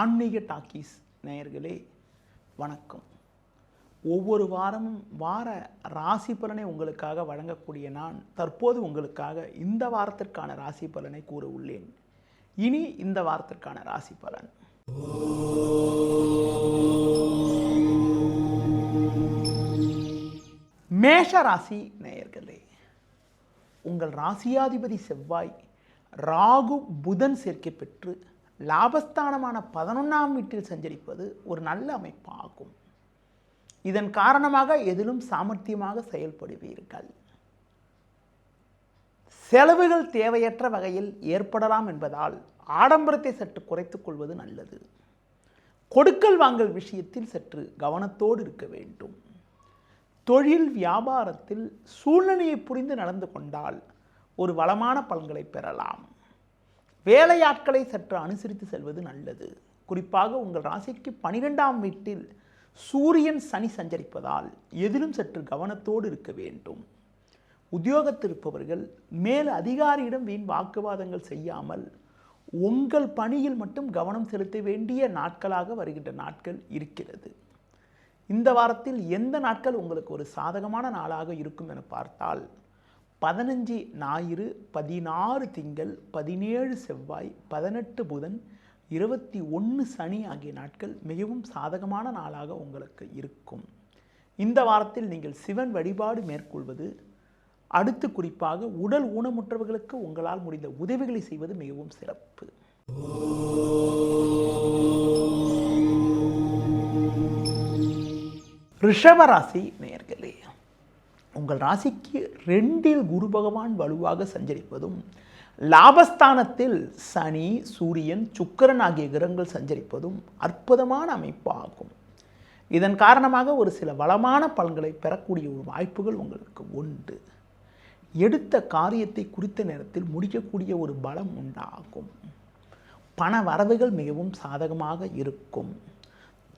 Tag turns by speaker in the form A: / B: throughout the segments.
A: ஆன்மீக டாக்கீஸ் நேயர்களே வணக்கம். ஒவ்வொரு வாரமும் வார ராசி பலனை உங்களுக்காக வழங்கக்கூடிய நான் தற்போது உங்களுக்காக இந்த வாரத்திற்கான ராசி பலனை கூற உள்ளேன். இனி இந்த வாரத்திற்கான ராசி பலன். மேஷ ராசி நேயர்களே, உங்கள் ராசியாதிபதி செவ்வாய் ராகு புதன் சேர்க்கை பெற்று லாபஸ்தானமான 11ஆம் வீட்டில் சஞ்சரிப்பது ஒரு நல்ல அமைப்பாகும். இதன் காரணமாக எதிலும் சாமர்த்தியமாக செயல்படுவீர்கள். செலவுகள் தேவையற்ற வகையில் ஏற்படலாம் என்பதால் ஆடம்பரத்தை சற்று குறைத்துக் கொள்வது நல்லது. கொடுக்கல் வாங்கல் விஷயத்தில் சற்று கவனத்தோடு இருக்க வேண்டும். தொழில் வியாபாரத்தில் சூழ்நிலையை புரிந்து நடந்து கொண்டால் ஒரு வளமான பலன்களை பெறலாம். வேலையாட்களை சற்று அனுசரித்து செல்வது நல்லது. குறிப்பாக உங்கள் ராசிக்கு 12ஆம் வீட்டில் சூரியன் சனி சஞ்சரிப்பதால் எதிலும் சற்று கவனத்தோடு இருக்க வேண்டும். உத்தியோகத்தில் இருப்பவர்கள் மேல் அதிகாரியிடம் வீண் வாக்குவாதங்கள் செய்யாமல் உங்கள் பணியில் மட்டும் கவனம் செலுத்த வேண்டிய நாட்களாக வருகின்ற நாட்கள் இருக்கிறது. இந்த வாரத்தில் எந்த நாட்கள் உங்களுக்கு ஒரு சாதகமான நாளாக இருக்கும் என பார்த்தால் 15 ஞாயிறு, 16 திங்கள், 17 செவ்வாய், 18 புதன், 21 சனி ஆகிய நாட்கள் மிகவும் சாதகமான நாளாக உங்களுக்கு இருக்கும். இந்த வாரத்தில் நீங்கள் சிவன் வழிபாடு மேற்கொள்வது, அடுத்து குறிப்பாக உடல் ஊனமுற்றவர்களுக்கு உங்களால் முடிந்த உதவிகளை செய்வது மிகவும் சிறப்பு. ரிஷபராசி நேயர்களே, உங்கள் ராசிக்கு 2இல் குரு பகவான் வலுவாக சஞ்சரிப்பதும் லாபஸ்தானத்தில் சனி, சூரியன், சுக்கிரன் ஆகிய கிரகங்கள் சஞ்சரிப்பதும் அற்புதமான அமைப்பாகும். இதன் காரணமாக ஒரு சில வளமான பலன்களை பெறக்கூடிய ஒரு வாய்ப்புகள் உங்களுக்கு உண்டு. எடுத்த காரியத்தை குறித்த நேரத்தில் முடிக்கக்கூடிய ஒரு பலம் உண்டாகும். பண வரவுகள் மிகவும் சாதகமாக இருக்கும்.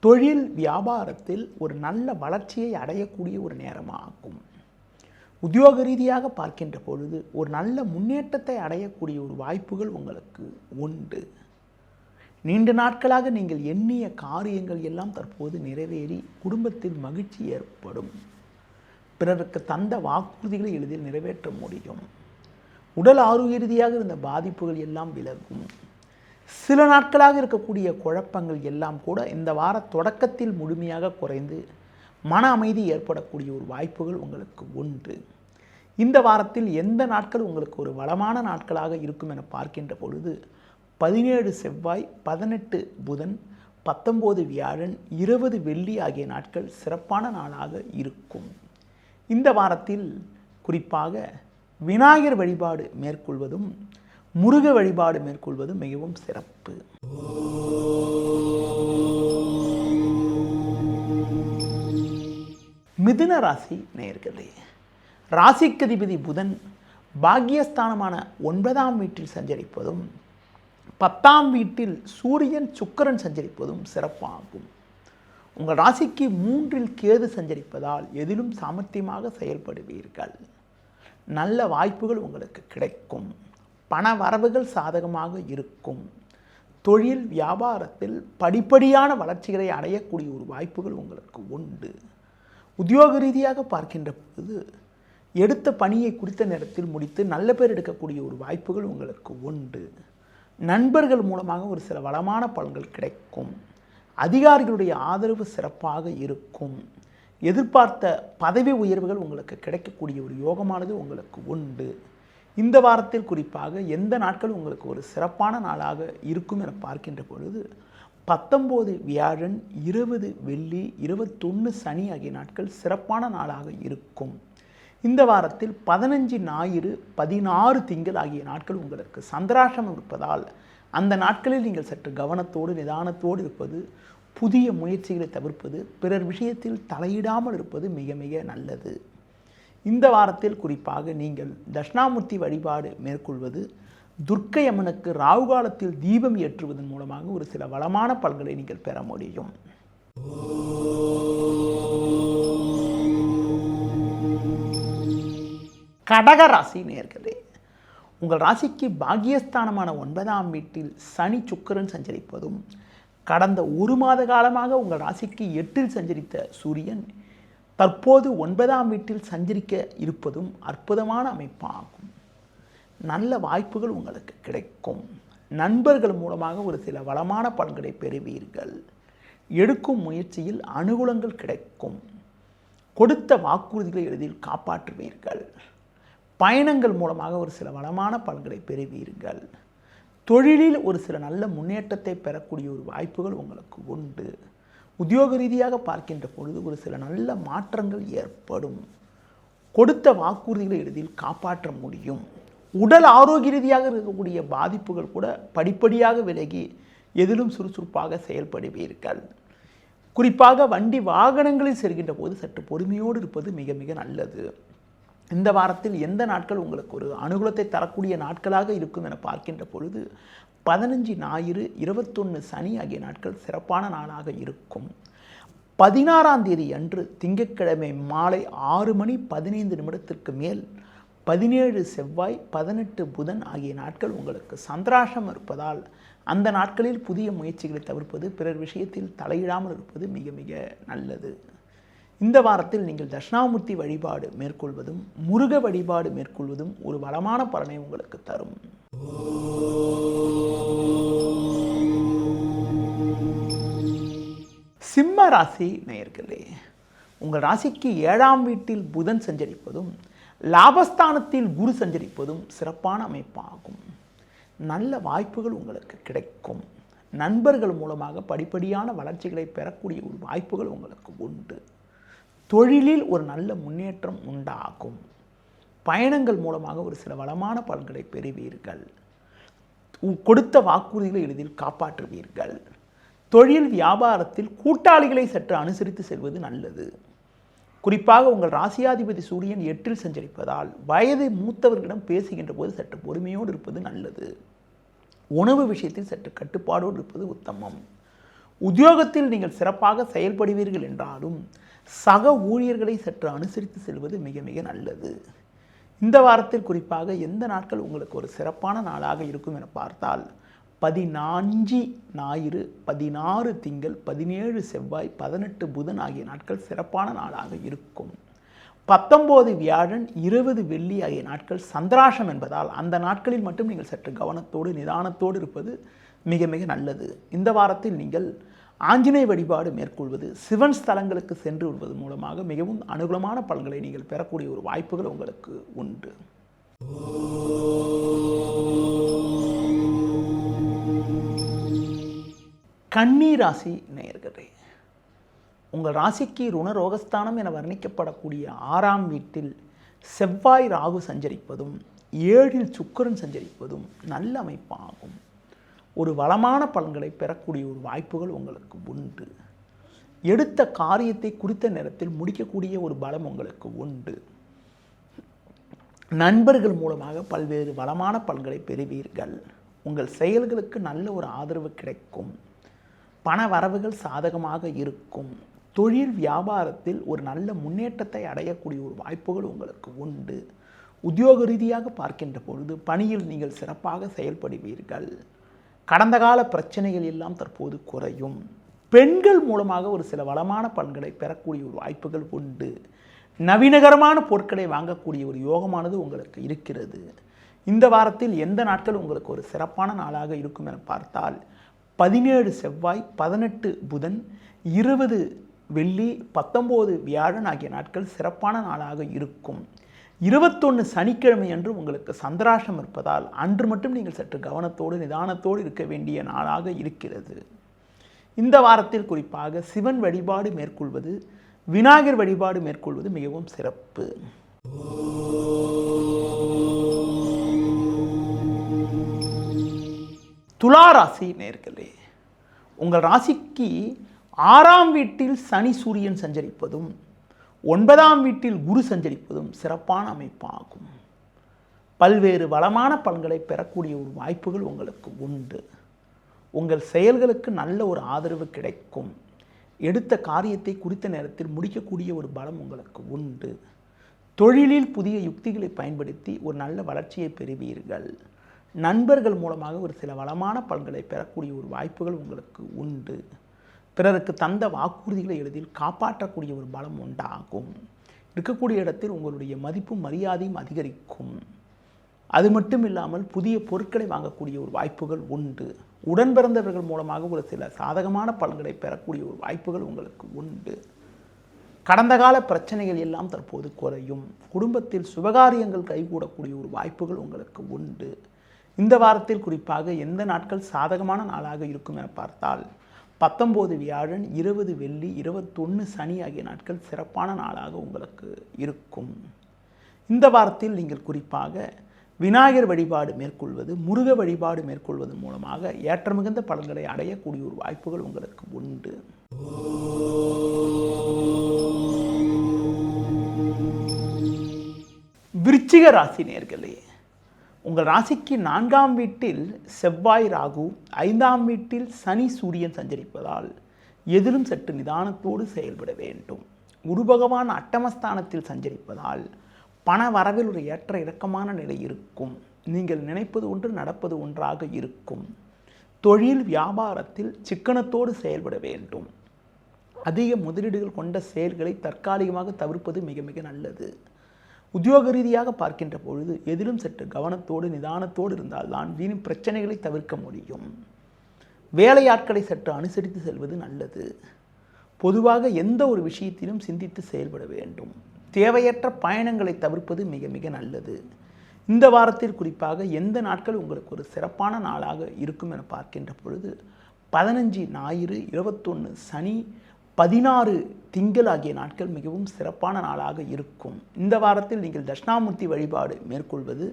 A: தொழில் வியாபாரத்தில் ஒரு நல்ல வளர்ச்சியை அடையக்கூடிய ஒரு நேரமாகும். உத்தியோக ரீதியாக பார்க்கின்ற பொழுது ஒரு நல்ல முன்னேற்றத்தை அடையக்கூடிய ஒரு வாய்ப்புகள் உங்களுக்கு உண்டு. நீண்ட நாட்களாக நீங்கள் எண்ணிய காரியங்கள் எல்லாம் தற்போது நிறைவேறி குடும்பத்தில் மகிழ்ச்சி ஏற்படும். பிறருக்கு தந்த வாக்குறுதிகளை எளிதில் நிறைவேற்ற முடியும். உடல் ஆரோக்கிய ரீதியாக இருந்த பாதிப்புகள் எல்லாம் விலகும். சில நாட்களாக இருக்கக்கூடிய குழப்பங்கள் எல்லாம் கூட இந்த வார தொடக்கத்தில் முழுமையாக குறைந்து மன அமைதி ஏற்படக்கூடிய ஒரு வாய்ப்புகள் உங்களுக்கு உண்டு. இந்த வாரத்தில் எந்த நாட்கள் உங்களுக்கு ஒரு வளமான நாட்களாக இருக்கும் என பார்க்கின்ற பொழுது 17 செவ்வாய், 18 புதன், 19 வியாழன், 20 வெள்ளி ஆகிய நாட்கள் சிறப்பான நாளாக இருக்கும். இந்த வாரத்தில் குறிப்பாக விநாயகர் வழிபாடு மேற்கொள்வதும் முருக வழிபாடு மேற்கொள்வதும் மிகவும் சிறப்பு. மிதுன ராசி நேயர்களே, ராசிக்கதிபதி புதன் பாக்கியஸ்தானமான 9ஆம் வீட்டில் சஞ்சரிப்பதும் 10ஆம் வீட்டில் சூரியன், சுக்கிரன் சஞ்சரிப்பதும் சிறப்பாகும். உங்கள் ராசிக்கு 3இல் கேது சஞ்சரிப்பதால் எதிலும் சாமர்த்தியமாக செயல்படுவீர்கள். நல்ல வாய்ப்புகள் உங்களுக்கு கிடைக்கும். பண வரவுகள் சாதகமாக இருக்கும். தொழில் வியாபாரத்தில் படிப்படியான வளர்ச்சிகளை அடையக்கூடிய ஒரு வாய்ப்புகள் உங்களுக்கு உண்டு. உத்தியோக ரீதியாக பார்க்கின்ற பொழுது எடுத்த பணியை குறித்த நேரத்தில் முடித்து நல்ல பேர் எடுக்கக்கூடிய ஒரு வாய்ப்புகள் உங்களுக்கு உண்டு. நண்பர்கள் மூலமாக ஒரு சில வளமான பலன்கள் கிடைக்கும். அதிகாரிகளுடைய ஆதரவு சிறப்பாக இருக்கும். எதிர்பார்த்த பதவி உயர்வுகள் உங்களுக்கு கிடைக்கக்கூடிய ஒரு யோகமானது உங்களுக்கு உண்டு. இந்த வாரத்தில் குறிப்பாக எந்த நாட்கள் உங்களுக்கு ஒரு சிறப்பான நாளாக இருக்கும் என பார்க்கின்ற பொழுது 19 வியாழன், 20 வெள்ளி, 21 சனி ஆகிய நாட்கள் சிறப்பான நாளாக இருக்கும். இந்த வாரத்தில் 15 ஞாயிறு, 16 திங்கள் ஆகிய நாட்கள் உங்களுக்கு சந்திராஷ்டமம் இருப்பதால் அந்த நாட்களில் நீங்கள் சற்று கவனத்தோடு நிதானத்தோடு இருப்பது, புதிய முயற்சிகளை தவிர்ப்பது, பிறர் விஷயத்தில் தலையிடாமல் இருப்பது மிக மிக நல்லது. இந்த வாரத்தில் குறிப்பாக நீங்கள் தட்சிணாமூர்த்தி வழிபாடு மேற்கொள்வது, துர்க்கை அம்மனுக்கு ராகு காலத்தில் தீபம் ஏற்றுவதன் மூலமாக ஒரு சில வளமான பலன்களை நீங்கள் பெற முடியும். கடக ராசி நேயர்களே, உங்கள் ராசிக்கு பாக்கியஸ்தானமான 9ஆம் வீட்டில் சனி சுக்கிரன் சஞ்சரிப்பதும் கடந்த 1 மாத காலமாக உங்கள் ராசிக்கு 8இல் சஞ்சரித்த சூரியன் தற்போது 9ஆம் வீட்டில் சஞ்சரிக்க இருப்பதும் அற்புதமான அமைப்பாகும். நல்ல வாய்ப்புகள் உங்களுக்கு கிடைக்கும். நண்பர்கள் மூலமாக ஒரு சில வளமான பலன்களை பெறுவீர்கள். எடுக்கும் முயற்சியில் அனுகூலங்கள் கிடைக்கும். கொடுத்த வாக்குறுதிகளை எளிதில் காப்பாற்றுவீர்கள். பயணங்கள் மூலமாக ஒரு சில வளமான பலன்களை பெறுவீர்கள். தொழிலில் ஒரு சில நல்ல முன்னேற்றத்தை பெறக்கூடிய ஒரு வாய்ப்புகள் உங்களுக்கு உண்டு. உத்தியோக ரீதியாக பார்க்கின்ற பொழுது ஒரு சில நல்ல மாற்றங்கள் ஏற்படும். கொடுத்த வாக்குறுதிகளை எளிதில் காப்பாற்ற முடியும். உடல் ஆரோக்கிய ரீதியாக இருக்கக்கூடிய பாதிப்புகள் கூட படிப்படியாக விலகி எதிலும் சுறுசுறுப்பாக செயல்படுவீர்கள். குறிப்பாக வண்டி வாகனங்களில் செல்கின்ற போது சற்று பொறுமையோடு இருப்பது மிக மிக நல்லது. இந்த வாரத்தில் எந்த நாட்கள் உங்களுக்கு ஒரு அனுகூலத்தை தரக்கூடிய நாட்களாக இருக்கும் என பார்க்கின்ற பொழுது 15 ஞாயிறு, 21 சனி ஆகிய நாட்கள் சிறப்பான நாளாக இருக்கும். 16ஆம் தேதி அன்று திங்கட்கிழமை மாலை 6:15 மேல் 17 செவ்வாய், 18 புதன் ஆகிய நாட்கள் உங்களுக்கு சந்திராஷ்டமம் இருப்பதால் அந்த நாட்களில் புதிய முயற்சிகளை தவிர்ப்பது, பிறர் விஷயத்தில் தலையிடாமல் இருப்பது மிக மிக நல்லது. இந்த வாரத்தில் நீங்கள் தட்சிணாமூர்த்தி வழிபாடு மேற்கொள்வதும் முருக வழிபாடு மேற்கொள்வதும் ஒரு வளமான பலனை உங்களுக்கு தரும். சிம்ம ராசி நேயர்களே, உங்கள் ராசிக்கு 7ஆம் வீட்டில் புதன் சஞ்சரிப்பதும் லாபஸ்தானத்தில் குரு சஞ்சரிப்பதும் சிறப்பான அமைப்பாகும். நல்ல வாய்ப்புகள் உங்களுக்கு கிடைக்கும். நண்பர்கள் மூலமாக படிப்படியான வளர்ச்சிகளை பெறக்கூடிய ஒரு வாய்ப்புகள் உங்களுக்கு உண்டு. தொழிலில் ஒரு நல்ல முன்னேற்றம் உண்டாகும். பயணங்கள் மூலமாக ஒரு சில வளமான பலன்களை பெறுவீர்கள். கொடுத்த வாக்குறுதிகளை எளிதில் காப்பாற்றுவீர்கள். தொழில் வியாபாரத்தில் கூட்டாளிகளை சற்று அனுசரித்து செல்வது நல்லது. குறிப்பாக உங்கள் ராசியாதிபதி சூரியன் 8இல் சஞ்சரிப்பதால் வயது மூத்தவர்களிடம் பேசுகின்ற போது சற்று பொறுமையோடு இருப்பது நல்லது. உணவு விஷயத்தில் சற்று கட்டுப்பாடோடு இருப்பது உத்தமம். உத்தியோகத்தில் நீங்கள் சிறப்பாக செயல்படுவீர்கள் என்றாலும் சக ஊழியர்களை சற்று அனுசரித்து செல்வது மிக மிக நல்லது. இந்த வாரத்தில் குறிப்பாக எந்த நாட்கள் உங்களுக்கு ஒரு சிறப்பான நாளாக இருக்கும் என பார்த்தால் 15 ஞாயிறு, 16 திங்கள், 17 செவ்வாய், 18 புதன் ஆகிய நாட்கள் சிறப்பான நாளாக இருக்கும். 19 வியாழன், 20 வெள்ளி ஆகிய நாட்கள் சந்திராஷ்டம் என்பதால் அந்த நாட்களில் மட்டும் நீங்கள் சற்று கவனத்தோடு நிதானத்தோடு இருப்பது மிக மிக நல்லது. இந்த வாரத்தில் நீங்கள் ஆஞ்சநேய வழிபாடு மேற்கொள்வது, சிவன் ஸ்தலங்களுக்கு சென்று விடுவது மூலமாக மிகவும் அனுகூலமான பலன்களை நீங்கள் பெறக்கூடிய ஒரு வாய்ப்புகள் உங்களுக்கு உண்டு. கன்னி ராசி நேயர்களே, உங்கள் ராசிக்கு ருணரோகஸ்தானம் என வர்ணிக்கப்படக்கூடிய 6ஆம் வீட்டில் செவ்வாய் ராகு சஞ்சரிப்பதும் 7இல் சுக்கிரன் சஞ்சரிப்பதும் நல்ல அமைப்பாகும். ஒரு வளமான பலன்களை பெறக்கூடிய ஒரு வாய்ப்புகள் உங்களுக்கு உண்டு. எடுத்த காரியத்தை குறித்த நேரத்தில் முடிக்கக்கூடிய ஒரு பலம் உங்களுக்கு உண்டு. நண்பர்கள் மூலமாக பல்வேறு வளமான பலன்களை பெறுவீர்கள். உங்கள் செயல்களுக்கு நல்ல ஒரு ஆதரவு கிடைக்கும். பண வரவுகள் சாதகமாக இருக்கும். தொழில் வியாபாரத்தில் ஒரு நல்ல முன்னேற்றத்தை அடையக்கூடிய ஒரு வாய்ப்புகள் உங்களுக்கு உண்டு. உத்தியோக ரீதியாக பார்க்கின்ற பொழுது பணியில் நீங்கள் சிறப்பாக செயல்படுவீர்கள். கடந்த கால பிரச்சனைகள் எல்லாம் தற்போது குறையும். பெண்கள் மூலமாக ஒரு சில வளமான பலன்களை பெறக்கூடிய ஒரு வாய்ப்புகள் உண்டு. நவீனகரமான பொருட்களை வாங்கக்கூடிய ஒரு யோகமானது உங்களுக்கு இருக்கிறது. இந்த வாரத்தில் எந்த நாட்கள் உங்களுக்கு ஒரு சிறப்பான நாளாக இருக்கும் என பார்த்தால் 17 செவ்வாய், 18 புதன், 20 வெள்ளி, 19 வியாழன் ஆகிய நாட்கள் சிறப்பான நாளாக இருக்கும். 21 சனிக்கிழமை அன்று உங்களுக்கு சந்திராஷ்டம் இருப்பதால் அன்று மட்டும் நீங்கள் சற்று கவனத்தோடு நிதானத்தோடு இருக்க வேண்டிய நாளாக இருக்கிறது. இந்த வாரத்தில் குறிப்பாக சிவன் வழிபாடு மேற்கொள்வது, விநாயகர் வழிபாடு மேற்கொள்வது மிகவும் சிறப்பு. துலா ராசி நேயர்களே, உங்கள் ராசிக்கு 6ஆம் வீட்டில் சனி சூரியன் சஞ்சரிப்பதும் 9ஆம் வீட்டில் குரு சஞ்சரிப்பதும் சிறப்பான அமைப்பாகும். பல்வேறு வளமான பலன்களை பெறக்கூடிய ஒரு வாய்ப்புகள் உங்களுக்கு உண்டு. உங்கள் செயல்களுக்கு நல்ல ஒரு ஆதரவு கிடைக்கும். எடுத்த காரியத்தை குறித்த நேரத்தில் முடிக்கக்கூடிய ஒரு பலம் உங்களுக்கு உண்டு. தொழிலில் புதிய யுக்திகளை பயன்படுத்தி ஒரு நல்ல வளர்ச்சியை பெறுவீர்கள். நண்பர்கள் மூலமாக ஒரு சில வளமான பலன்களை பெறக்கூடிய ஒரு வாய்ப்புகள் உங்களுக்கு உண்டு. பிறருக்கு தந்த வாக்குறுதிகளை எளிதில் காப்பாற்றக்கூடிய ஒரு பலம் உண்டாகும். இருக்கக்கூடிய இடத்தில் உங்களுடைய மதிப்பும் மரியாதையும் அதிகரிக்கும். அது மட்டும் இல்லாமல் புதிய பொருட்களை வாங்கக்கூடிய ஒரு வாய்ப்புகள் உண்டு. உடன் பிறந்தவர்கள் மூலமாக ஒரு சில சாதகமான பலன்களை பெறக்கூடிய ஒரு வாய்ப்புகள் உங்களுக்கு உண்டு. கடந்த கால பிரச்சனைகள் எல்லாம் தற்போது குறையும். குடும்பத்தில் சுபகாரியங்கள் கைகூடக்கூடிய ஒரு வாய்ப்புகள் உங்களுக்கு உண்டு. இந்த வாரத்தில் குறிப்பாக எந்த நாட்கள் சாதகமான நாளாக இருக்கும் என பார்த்தால் 19 வியாழன், 20 வெள்ளி, 21 சனி ஆகிய நாட்கள் சிறப்பான நாளாக உங்களுக்கு இருக்கும். இந்த வாரத்தில் நீங்கள் குறிப்பாக விநாயகர் வழிபாடு மேற்கொள்வது, முருக வழிபாடு மேற்கொள்வதன் மூலமாக ஏற்றமிகுந்த பலன்களை அடையக்கூடிய ஒரு வாய்ப்புகள் உங்களுக்கு உண்டு. விருச்சிக ராசி நேயர்களே, உங்கள் ராசிக்கு 4ஆம் வீட்டில் செவ்வாய் ராகு, 5ஆம் வீட்டில் சனி சூரியன் சஞ்சரிப்பதால் எதிலும் சற்று நிதானத்தோடு செயல்பட வேண்டும். குரு பகவான் அட்டமஸ்தானத்தில் சஞ்சரிப்பதால் பண வரவில் ஒரு ஏற்ற இறக்கமான நிலை இருக்கும். நீங்கள் நினைப்பது ஒன்று நடப்பது ஒன்றாக இருக்கும். தொழில் வியாபாரத்தில் சிக்கனத்தோடு செயல்பட வேண்டும். அதிக முதலீடுகள் கொண்ட செயல்களை தற்காலிகமாக தவிர்ப்பது மிக மிக நல்லது. உத்தியோக ரீதியாக பார்க்கின்ற பொழுது எதிலும் சற்று கவனத்தோடு நிதானத்தோடு இருந்தால்தான் வீண் பிரச்சனைகளை தவிர்க்க முடியும். வேலையாட்களை சற்று அனுசரித்து செல்வது நல்லது. பொதுவாக எந்த ஒரு விஷயத்திலும் சிந்தித்து செயல்பட வேண்டும். தேவையற்ற பயணங்களை தவிர்ப்பது மிக மிக நல்லது. இந்த வாரத்தில் குறிப்பாக எந்த நாட்கள் உங்களுக்கு ஒரு சிறப்பான நாளாக இருக்கும் என பார்க்கின்ற பொழுது 15 ஞாயிறு, 21 சனி, 16 திங்கள் ஆகிய நாட்கள் மிகவும் சிறப்பான நாளாக இருக்கும். இந்த வாரத்தில் நீங்கள் தட்சிணாமூர்த்தி வழிபாடு மேற்கொள்வது,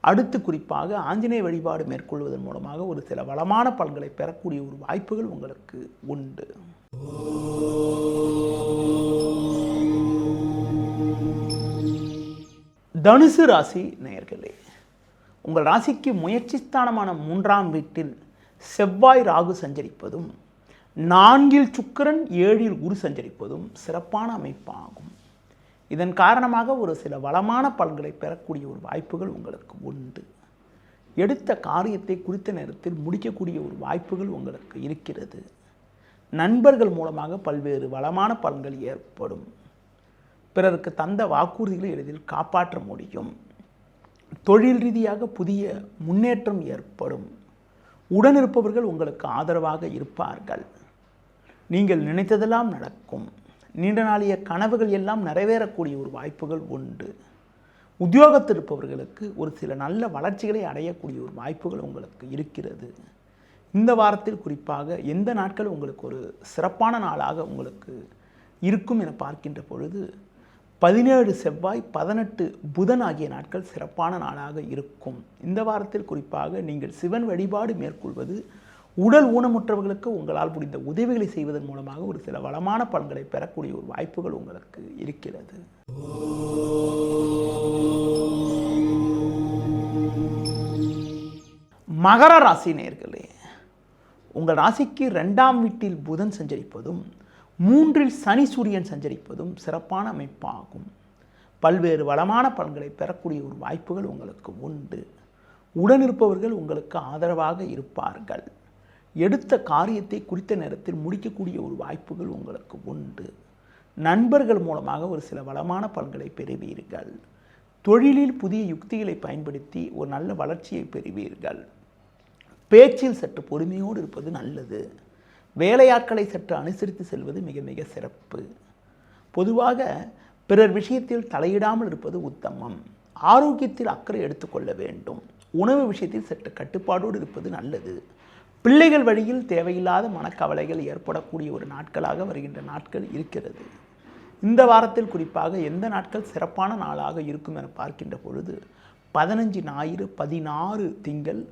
A: அடுத்து குறிப்பாக ஆஞ்சநேய வழிபாடு மேற்கொள்வதன் மூலமாக ஒரு சில வளமான பலன்களை பெறக்கூடிய ஒரு வாய்ப்புகள் உங்களுக்கு உண்டு. தனுசு ராசி நேயர்களே, உங்கள் ராசிக்கு முயற்சி ஸ்தானமான 3ஆம் வீட்டில் செவ்வாய் ராகு சஞ்சரிப்பதும் 4இல் சுக்கிரன் 7இல் குரு சஞ்சரிப்பதும் சிறப்பான அமைப்பாகும். இதன் காரணமாக ஒரு சில வளமான பலன்களை பெறக்கூடிய ஒரு வாய்ப்புகள் உங்களுக்கு உண்டு. எடுத்த காரியத்தை குறித்த நேரத்தில் முடிக்கக்கூடிய ஒரு வாய்ப்புகள் உங்களுக்கு இருக்கிறது. நண்பர்கள் மூலமாக பல்வேறு வளமான பலன்கள் ஏற்படும். பிறருக்கு தந்த வாக்குறுதிகளை எளிதில் காப்பாற்ற முடியும். தொழில் ரீதியாக புதிய முன்னேற்றம் ஏற்படும். உடனிருப்பவர்கள் உங்களுக்கு ஆதரவாக இருப்பார்கள். நீங்கள் நினைத்ததெல்லாம் நடக்கும். நீண்ட நாளைய கனவுகள் எல்லாம் நிறைவேறக்கூடிய ஒரு வாய்ப்புகள் உண்டு. உத்தியோகத்தில் இருப்பவர்களுக்கு ஒரு சில நல்ல வளர்ச்சிகளை அடையக்கூடிய ஒரு வாய்ப்புகள் உங்களுக்கு இருக்கிறது. இந்த வாரத்தில் குறிப்பாக எந்த நாட்கள் உங்களுக்கு ஒரு சிறப்பான நாளாக உங்களுக்கு இருக்கும் என பார்க்கின்ற பொழுது 17 செவ்வாய், 18 புதன் ஆகிய நாட்கள் சிறப்பான நாளாக இருக்கும். இந்த வாரத்தில் குறிப்பாக நீங்கள் சிவன் வழிபாடு மேற்கொள்வது, உடல் ஊனமுற்றவர்களுக்கு உங்களால் முடிந்த உதவிகளை செய்வதன் மூலமாக ஒரு சில வளமான பலன்களை பெறக்கூடிய ஒரு வாய்ப்புகள் உங்களுக்கு இருக்கிறது. மகர ராசி நேயர்களே, உங்கள் ராசிக்கு 2ஆம் வீட்டில் புதன் சஞ்சரிப்பதும் 3இல் சனி சூரியன் சஞ்சரிப்பதும் சிறப்பான அமைப்பாகும். பல்வேறு வளமான பலன்களை பெறக்கூடிய ஒரு வாய்ப்புகள் உங்களுக்கு உண்டு. உடனிருப்பவர்கள் உங்களுக்கு ஆதரவாக இருப்பார்கள். எடுத்த காரியத்தை குறித்த நேரத்தில் முடிக்கக்கூடிய ஒரு வாய்ப்புகள் உங்களுக்கு உண்டு. நண்பர்கள் மூலமாக ஒரு சில வளமான பலன்களை பெறுவீர்கள். தொழிலில் புதிய யுக்திகளை பயன்படுத்தி ஒரு நல்ல வளர்ச்சியை பெறுவீர்கள். பேச்சில் சற்று பொறுமையோடு இருப்பது நல்லது. வேலையாட்களை சற்று அனுசரித்து செல்வது மிக மிக சிறப்பு. பொதுவாக பிறர் விஷயத்தில் தலையிடாமல் இருப்பது உத்தமம். ஆரோக்கியத்தில் அக்கறை எடுத்துக்கொள்ள வேண்டும். உணவு விஷயத்தில் சற்று கட்டுப்பாடோடு இருப்பது நல்லது. பிள்ளைகள் வழியில் தேவையில்லாத மனக்கவலைகள் ஏற்படக்கூடிய ஒரு நாட்களாக வருகின்ற நாட்கள் இருக்கிறது. இந்த வாரத்தில் குறிப்பாக எந்த நாட்கள் சிறப்பான நாளாக இருக்கும் என பார்க்கின்ற பொழுது 15 ஞாயிறு, 16 திங்கள்,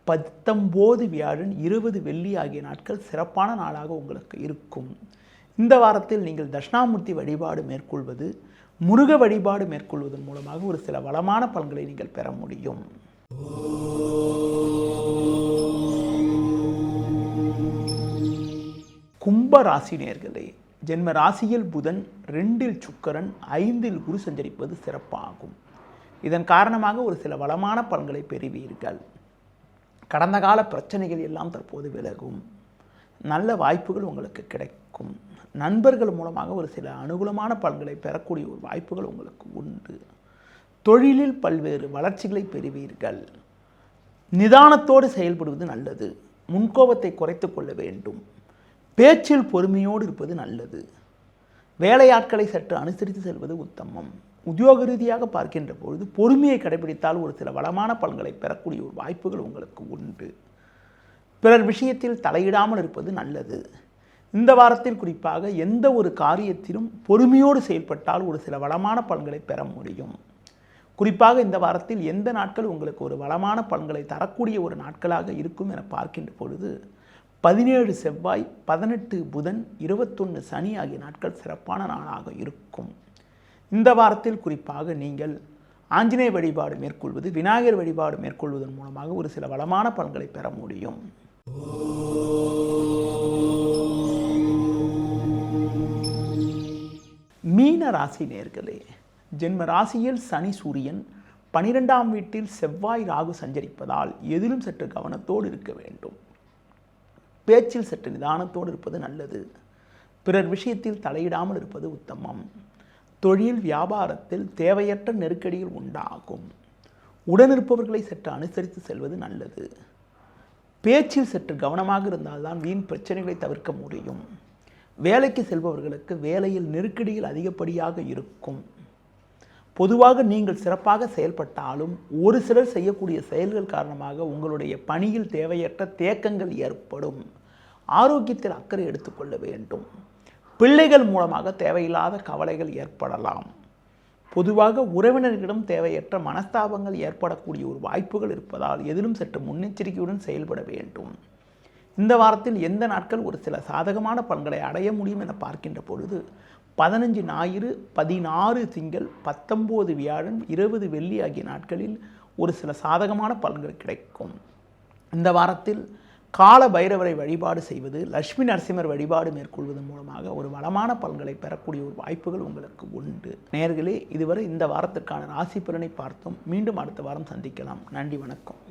A: 19 வியாழன், 20 வெள்ளி ஆகிய நாட்கள் சிறப்பான நாளாக உங்களுக்கு இருக்கும். இந்த வாரத்தில் நீங்கள் தட்சிணாமூர்த்தி வழிபாடு மேற்கொள்வது, முருக வழிபாடு மேற்கொள்வதன் மூலமாக ஒரு சில வளமான பலன்களை நீங்கள் பெற முடியும். கும்ப ராசி நேயர்களே, ஜென்ம ராசியில் புதன், 2இல் சுக்கிரன், 5இல் குரு சஞ்சரிப்பது சிறப்பாகும். இதன் காரணமாக ஒரு சில வளமான பலன்களை பெறுவீர்கள். கடந்த கால பிரச்சனைகள் எல்லாம் தற்போது விலகும். நல்ல வாய்ப்புகள் உங்களுக்கு கிடைக்கும். நண்பர்கள் மூலமாக ஒரு சில அனுகூலமான பலன்களை பெறக்கூடிய ஒரு வாய்ப்புகள் உங்களுக்கு உண்டு. தொழிலில் பல்வேறு வளர்ச்சிகளை பெறுவீர்கள். நிதானத்தோடு செயல்படுவது நல்லது. முன்கோபத்தை குறைத்து கொள்ள வேண்டும். பேச்சில் பொறுமையோடு இருப்பது நல்லது. வேலையாட்களை சற்று அனுசரித்து செல்வது உத்தமம். உத்தியோக ரீதியாக பார்க்கின்ற பொழுது பொறுமையை கடைபிடித்தால் ஒரு சில வளமான பலன்களை பெறக்கூடிய ஒரு வாய்ப்புகள் உங்களுக்கு உண்டு. பிறர் விஷயத்தில் தலையிடாமல் இருப்பது நல்லது. இந்த வாரத்தில் குறிப்பாக எந்த ஒரு காரியத்திலும் பொறுமையோடு செயல்பட்டால் ஒரு சில வளமான பலன்களை பெற முடியும். குறிப்பாக இந்த வாரத்தில் எந்த நாட்கள் உங்களுக்கு ஒரு வளமான பலன்களை தரக்கூடிய ஒரு நாட்களாக இருக்கும் என பார்க்கின்ற பொழுது 17 செவ்வாய், 18 புதன், 21 சனி ஆகிய நாட்கள் சிறப்பான நாளாக இருக்கும். இந்த வாரத்தில் குறிப்பாக நீங்கள் ஆஞ்சநேய வழிபாடு மேற்கொள்வது, விநாயகர் வழிபாடு மேற்கொள்வதன் மூலமாக ஒரு சில வளமான பலன்களை பெற முடியும். மீன ராசி நேயர்களே, ஜென்ம ராசியில் சனி சூரியன், 12ஆம் வீட்டில் செவ்வாய் ராகு சஞ்சரிப்பதால் எதிலும் சற்று கவனத்தோடு இருக்க வேண்டும். பேச்சில் சற்று நிதானத்தோடு இருப்பது நல்லது. பிறர் விஷயத்தில் தலையிடாமல் இருப்பது உத்தமம். தொழில் வியாபாரத்தில் தேவையற்ற நெருக்கடிகள் உண்டாகும். உடனிருப்பவர்களை சற்று அனுசரித்து செல்வது நல்லது. பேச்சில் சற்று கவனமாக இருந்தால்தான் வீண் பிரச்சனைகளை தவிர்க்க முடியும். வேலைக்கு செல்பவர்களுக்கு வேலையில் நெருக்கடிகள் அதிகப்படியாக இருக்கும். பொதுவாக நீங்கள் சிறப்பாக செயல்பட்டாலும் ஒரு சிலர் செய்யக்கூடிய செயல்கள் காரணமாக உங்களுடைய பணியில் தேவையற்ற தேக்கங்கள் ஏற்படும். ஆரோக்கியத்தில் அக்கறை எடுத்துக்கொள்ள வேண்டும். பிள்ளைகள் மூலமாக தேவையில்லாத கவலைகள் ஏற்படலாம். பொதுவாக உறவினர்களிடம் தேவையற்ற மனஸ்தாபங்கள் ஏற்படக்கூடிய ஒரு வாய்ப்புகள் இருப்பதால் எதிலும் சற்று முன்னெச்சரிக்கையுடன் செயல்பட வேண்டும். இந்த வாரத்தில் எந்த நாட்கள் ஒரு சில சாதகமான பலன்களை அடைய முடியும் என பார்க்கின்ற பொழுது 15 ஞாயிறு, 16 திங்கள், 19 வியாழன், 20 வெள்ளி ஆகிய நாட்களில் ஒரு சில சாதகமான பலன்கள் கிடைக்கும். இந்த வாரத்தில் கால பைரவரை வழிபாடு செய்வது, லட்சுமி நரசிம்மர் வழிபாடு மேற்கொள்வதன் மூலமாக ஒரு வளமான பலன்களை பெறக்கூடிய ஒரு வாய்ப்புகள் உங்களுக்கு உண்டு. நேயர்களே, இதுவரை இந்த வாரத்திற்கான ராசி பலனை பார்த்தோம். மீண்டும் அடுத்த வாரம் சந்திக்கலாம். நன்றி, வணக்கம்.